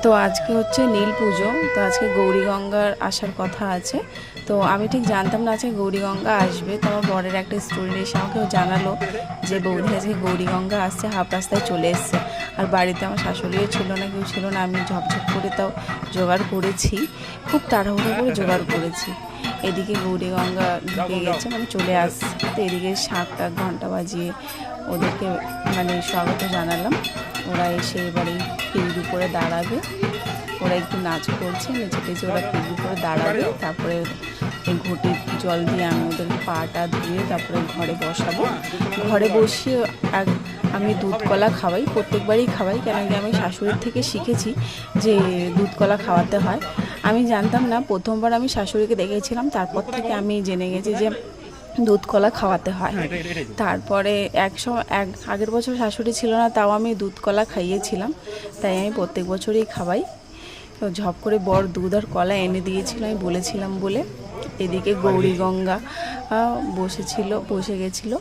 তো আজকে হচ্ছে নীল পুজো। তো আজকে গৌরীগঙ্গার আসার কথা আছে। তো আমি ঠিক জানতাম না আজকে গৌরীগঙ্গা আসবে। তো আমার বরের একটা স্টুডেন্ট এসে আমাকে জানালো যে বৌদি আজকে গৌরীগঙ্গা আসছে, হাফ রাস্তায় চলে এসছে। আর বাড়িতে আমার শাশুড়িও ছিল না, কেউ ছিল না। আমি ঝপঝপ করে তাও জোগাড় করেছি, খুব তাড়াহুড়ো করে জোগাড় করেছি। এদিকে গৌরীগঙ্গা ঢুকে গেছে, মানে চলে আসছে। তো এদিকে শাঁখ ঘন্টা বাজিয়ে ওদেরকে মানে স্বাগত জানালাম। ওরা এসে এবারে পিঁড়ির উপরে দাঁড়াবে। ওরা একটু নাচ করছে, নেচে টেচে ওরা পিঁড়ির উপরে দাঁড়াবে। তারপরে ঘটি জল দিয়ে আমি ওদের পাটা ধুয়ে তারপরে ঘরে বসাবো। ঘরে বসিয়ে আমি দুধ কলা খাওয়াই, প্রত্যেকবারই খাওয়াই। কেন কি আমি শাশুড়ির থেকে শিখেছি যে দুধ কলা খাওয়াতে হয়। আমি জানতাম না, প্রথমবার আমি শাশুড়িকে দেখেছিলাম, তারপর থেকে আমি জেনে গেছি যে দুধ কলা খাওয়াতে হয়। তারপরে আগের বছর শাশুড়ি ছিল না, তাও আমি দুধ কলা খাইয়েছিলাম, তাই আমি প্রত্যেক বছরই খাওয়াই। তো ঝপ করে বর দুধ আর কলা এনে দিয়েছিল, আমি বলেছিলাম বলে। এদিকে গৌরীগঙ্গা বসে গেছিলো।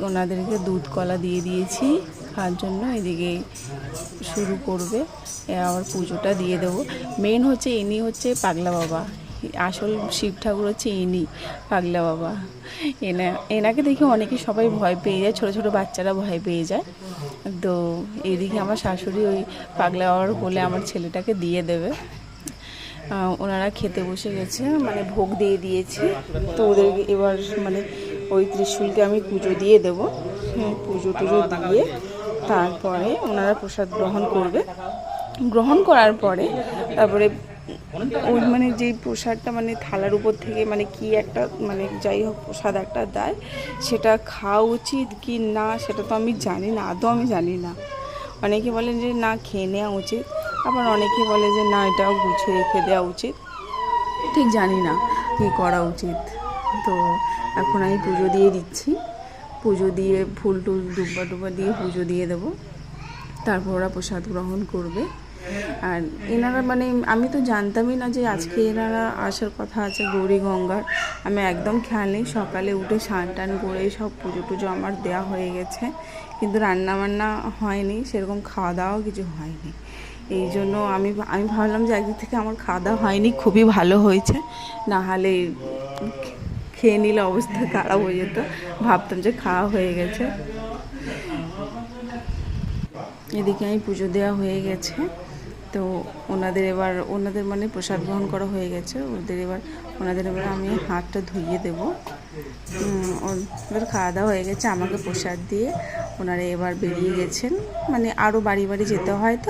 ওনাদেরকে দুধ কলা দিয়ে দিয়েছি খাওয়ার জন্য। এদিকে শুরু করবে, আবার পুজোটা দিয়ে দেবো। মেন হচ্ছে ইনি হচ্ছে পাগলা বাবা, আসল শিব ঠাকুর হচ্ছে ইনি পাগলা বাবা। এনাকে দেখে অনেকে সবাই ভয় পেয়ে যায়, ছোটো ছোটো বাচ্চারা ভয় পেয়ে যায়। তো এদিকে আমার শাশুড়ি ওই পাগলা বাবার বলে আমার ছেলেটাকে দিয়ে দেবে। ওনারা খেতে বসে গেছে, মানে ভোগ দিয়ে দিয়েছি। তো ওদেরকে এবার মানে ওই ত্রিশূলকে আমি পুজো দিয়ে দেবো। পুজো টুজো দিয়ে তারপরে ওনারা প্রসাদ গ্রহণ করবে। গ্রহণ করার পরে তারপরে ওই মানে যেই প্রসাদটা মানে থালার উপর থেকে মানে কি একটা মানে যাই হোক প্রসাদ একটা দেয়, সেটা খাওয়া উচিত কি না সেটা তো আমি জানি না, আদৌ আমি জানি না। অনেকে বলেন যে না খেয়ে নেওয়া উচিত, আবার অনেকে বলে যে না এটাও গুছিয়ে রেখে দেওয়া উচিত। ঠিক জানি না কী করা উচিত। তো এখন আমি পুজো দিয়ে দিচ্ছি, পুজো দিয়ে ফুল টুল দুব্বা দিয়ে পুজো দিয়ে দেবো। তারপর ওরা প্রসাদ গ্রহণ করবে। আর এনারা মানে আমি তো জানতামই না যে আজকে এনারা আসার কথা আছে গৌরীগঙ্গার। আমি একদম খেয়াল নেই। সকালে উঠে স্নান টান করে সব পুজো টুজো আমার দেওয়া হয়ে গেছে, কিন্তু রান্না বান্না হয়নি, সেরকম খাওয়া দাওয়াও কিছু হয়নি। এই জন্য আমি ভাবলাম যে একদিক থেকে আমার খাওয়া দাওয়া হয়নি, খুবই ভালো হয়েছে। না হলে খেয়ে নিলে অবস্থা খারাপ হয়ে যেত, ভাবতাম যে খাওয়া হয়ে গেছে। এদিকে আমি পুজো দেওয়া হয়ে গেছে। তো ওনাদের মানে প্রসাদ গ্রহণ করা হয়ে গেছে। ওনাদের এবার আমি হাতটা ধুইয়ে দেবো। ওদের খাওয়া দাওয়া হয়ে গেছে, আমাকে প্রসাদ দিয়ে ওনারা এবার বেরিয়ে গেছেন। মানে আরও বাড়ি বাড়ি যেতে হয়, তো